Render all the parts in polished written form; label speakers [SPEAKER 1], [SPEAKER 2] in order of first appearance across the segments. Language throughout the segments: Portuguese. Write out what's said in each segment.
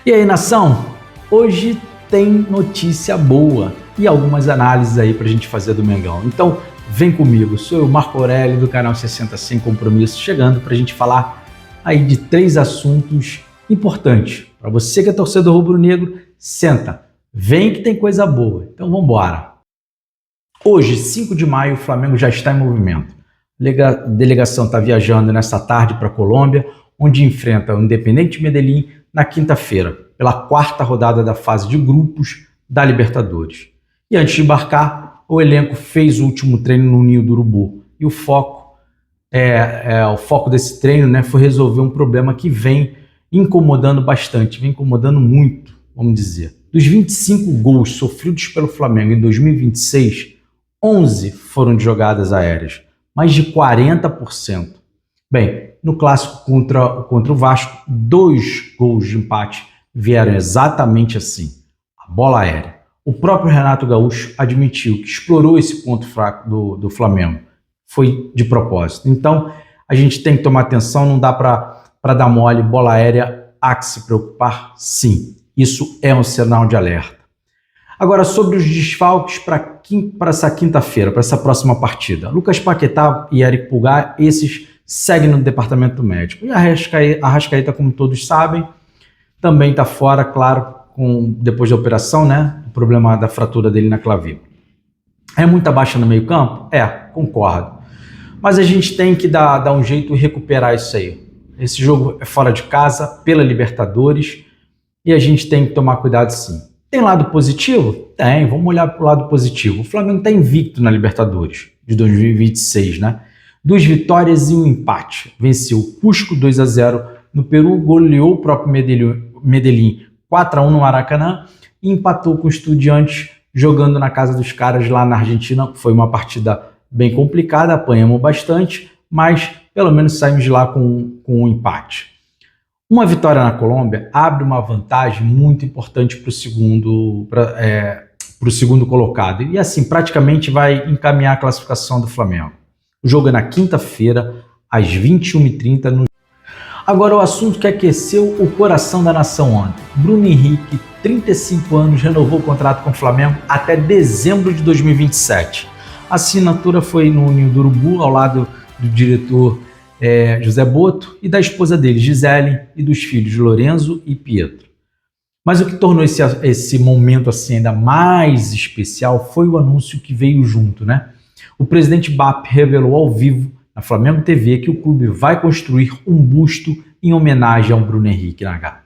[SPEAKER 1] E aí, nação? Hoje tem notícia boa e algumas análises aí pra gente fazer do Mengão. Então, vem comigo. Sou eu, Marco Aurélio, do canal 60 Sem Compromisso, chegando pra gente falar aí de 3 assuntos importantes. Para você que é torcedor rubro-negro, senta. Vem que tem coisa boa. Então, vamos embora. Hoje, 5 de maio, o Flamengo já está em movimento. A delegação está viajando nessa tarde para a Colômbia, onde enfrenta o Independiente Medellín na quinta-feira, pela 4ª rodada da fase de grupos da Libertadores. E antes de embarcar, o elenco fez o último treino no Ninho do Urubu. E o foco desse treino, né, foi resolver um problema que vem incomodando bastante, vem incomodando muito, vamos dizer. Dos 25 gols sofridos pelo Flamengo em 2026, 11 foram de jogadas aéreas, mais de 40%. Bem, no clássico contra o Vasco, 2 gols de empate vieram exatamente assim, a bola aérea. O próprio Renato Gaúcho admitiu que explorou esse ponto fraco do Flamengo. Foi de propósito. Então, a gente tem que tomar atenção, não dá para dar mole, bola aérea há que se preocupar, sim. Isso é um sinal de alerta. Agora, sobre os desfalques para essa quinta-feira, para essa próxima partida. Lucas Paquetá e Eric Pulgar, esses seguem no departamento médico. E a Arrascaeta, como todos sabem, também está fora, claro, depois da operação, né? O problema da fratura dele na clavícula. É muita baixa no meio campo? Concordo. Mas a gente tem que dar um jeito e recuperar isso aí. Esse jogo é fora de casa, pela Libertadores, e a gente tem que tomar cuidado sim. Tem lado positivo? Tem, vamos olhar para o lado positivo. O Flamengo está invicto na Libertadores de 2026, né? 2 vitórias e um empate. Venceu o Cusco 2-0 no Peru, goleou o próprio Medellín 4-1 no Maracanã e empatou com o Estudiantes jogando na casa dos caras lá na Argentina. Foi uma partida bem complicada, apanhamos bastante, mas pelo menos saímos de lá com um empate. Uma vitória na Colômbia abre uma vantagem muito importante para o segundo colocado e assim praticamente vai encaminhar a classificação do Flamengo. O jogo é na quinta-feira, às 21h30. Agora o assunto que aqueceu o coração da nação ontem. Bruno Henrique, 35 anos, renovou o contrato com o Flamengo até dezembro de 2027. A assinatura foi no Ninho do Urubu, ao lado do diretor José Boto e da esposa dele, Gisele, e dos filhos Lorenzo e Pietro. Mas o que tornou esse momento assim ainda mais especial foi o anúncio que veio junto, né? O presidente BAP revelou ao vivo na Flamengo TV que o clube vai construir um busto em homenagem ao Bruno Henrique na Gávea.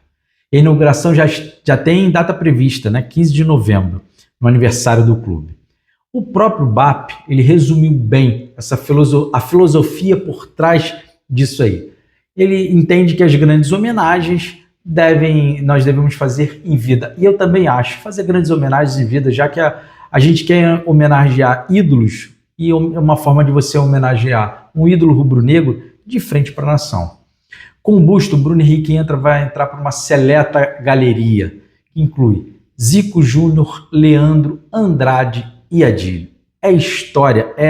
[SPEAKER 1] A inauguração já tem data prevista, né? 15 de novembro, no aniversário do clube. O próprio BAP, ele resumiu bem a filosofia por trás disso aí. Ele entende que as grandes homenagens nós devemos fazer em vida. E eu também acho, fazer grandes homenagens em vida, já que a gente quer homenagear ídolos, e uma forma de você homenagear um ídolo rubro-negro de frente para a nação. Com o busto, o Bruno Henrique vai entrar para uma seleta galeria, que inclui Zico Júnior, Leandro, Andrade e Adílio. É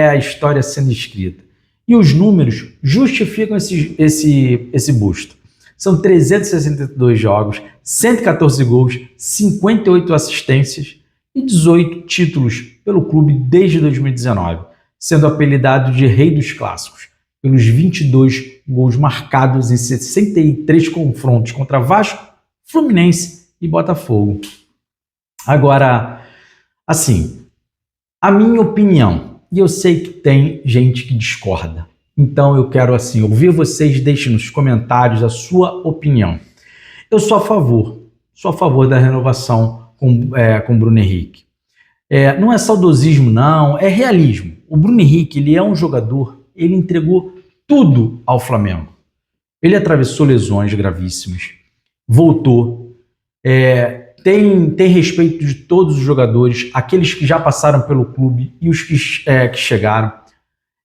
[SPEAKER 1] a história sendo escrita. E os números justificam esse busto. São 362 jogos, 114 gols, 58 assistências e 18 títulos pelo clube desde 2019, sendo apelidado de Rei dos Clássicos, pelos 22 gols marcados em 63 confrontos contra Vasco, Fluminense e Botafogo. Agora, assim, a minha opinião, e eu sei que tem gente que discorda, então eu quero assim ouvir vocês, deixem nos comentários a sua opinião. Eu sou a favor da renovação com Bruno Henrique. Não é saudosismo não, é realismo. O Bruno Henrique, ele é um jogador, ele entregou tudo ao Flamengo. Ele atravessou lesões gravíssimas, voltou, tem respeito de todos os jogadores, aqueles que já passaram pelo clube e os que chegaram.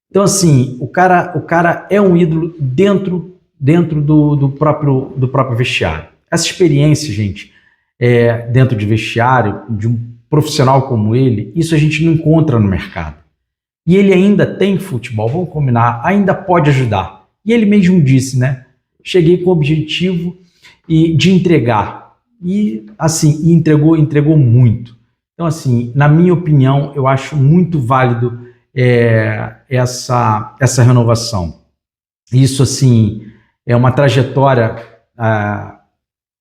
[SPEAKER 1] Então, assim, o cara é um ídolo dentro do próprio vestiário. Essa experiência, gente, dentro de vestiário, de um profissional como ele, isso a gente não encontra no mercado. E ele ainda tem futebol, vamos combinar, ainda pode ajudar. E ele mesmo disse, né? Cheguei com o objetivo de entregar e assim, entregou muito. Então, assim, na minha opinião, eu acho muito válido essa renovação. Isso, assim, é uma trajetória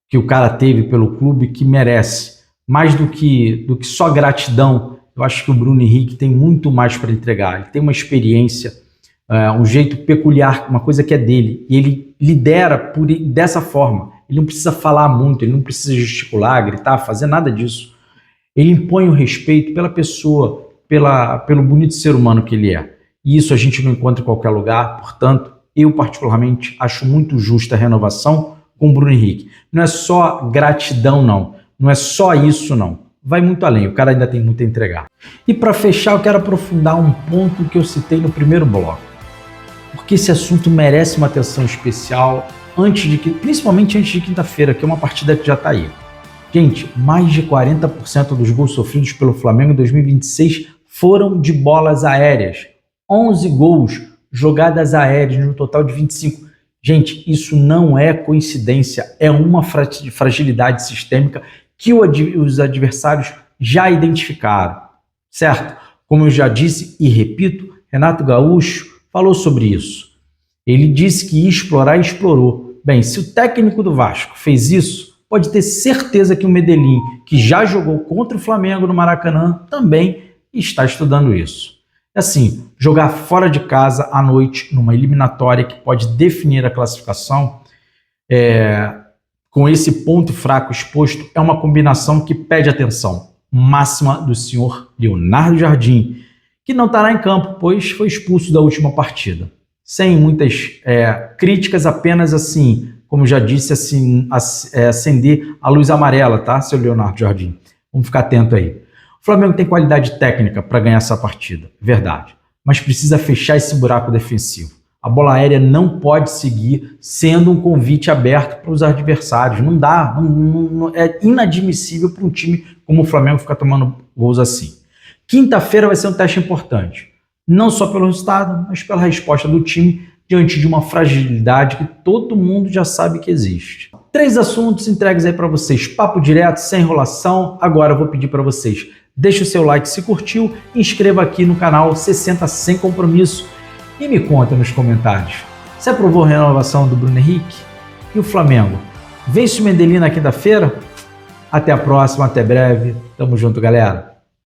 [SPEAKER 1] que o cara teve pelo clube que merece. Mais do que só gratidão, eu acho que o Bruno Henrique tem muito mais para entregar. Ele tem uma experiência, um jeito peculiar, uma coisa que é dele, e ele lidera dessa forma. Ele não precisa falar muito, ele não precisa gesticular, gritar, fazer nada disso. Ele impõe o respeito pela pessoa, pelo bonito ser humano que ele é. E isso a gente não encontra em qualquer lugar, portanto, eu particularmente acho muito justa a renovação com o Bruno Henrique. Não é só gratidão, não. Não é só isso, não. Vai muito além, o cara ainda tem muito a entregar. E para fechar, eu quero aprofundar um ponto que eu citei no primeiro bloco. Porque esse assunto merece uma atenção especial, principalmente antes de quinta-feira, que é uma partida que já está aí. Gente, mais de 40% dos gols sofridos pelo Flamengo em 2026 foram de bolas aéreas. 11 gols, jogadas aéreas, no total de 25. Gente, isso não é coincidência, é uma fragilidade sistêmica que os adversários já identificaram, certo? Como eu já disse e repito, Renato Gaúcho falou sobre isso. Ele disse que ia explorar e explorou. Bem, se o técnico do Vasco fez isso, pode ter certeza que o Medellín, que já jogou contra o Flamengo no Maracanã, também está estudando isso. Assim, jogar fora de casa à noite, numa eliminatória que pode definir a classificação, com esse ponto fraco exposto, é uma combinação que pede atenção máxima do senhor Leonardo Jardim, que não estará em campo, pois foi expulso da última partida. Sem muitas críticas, apenas assim, como já disse, assim, acender a luz amarela, tá, seu Leonardo Jardim? Vamos ficar atento aí. O Flamengo tem qualidade técnica para ganhar essa partida, verdade, mas precisa fechar esse buraco defensivo. A bola aérea não pode seguir sendo um convite aberto para os adversários. Não dá, é inadmissível para um time como o Flamengo ficar tomando gols assim. Quinta-feira vai ser um teste importante, não só pelo resultado, mas pela resposta do time diante de uma fragilidade que todo mundo já sabe que existe. 3 assuntos entregues aí para vocês, papo direto, sem enrolação. Agora eu vou pedir para vocês, deixe o seu like se curtiu, inscreva aqui no canal 60 Sem Compromisso e me conta nos comentários. Você aprovou a renovação do Bruno Henrique? E o Flamengo? Vence o Medellín na quinta-feira? Até a próxima, até breve. Tamo junto, galera.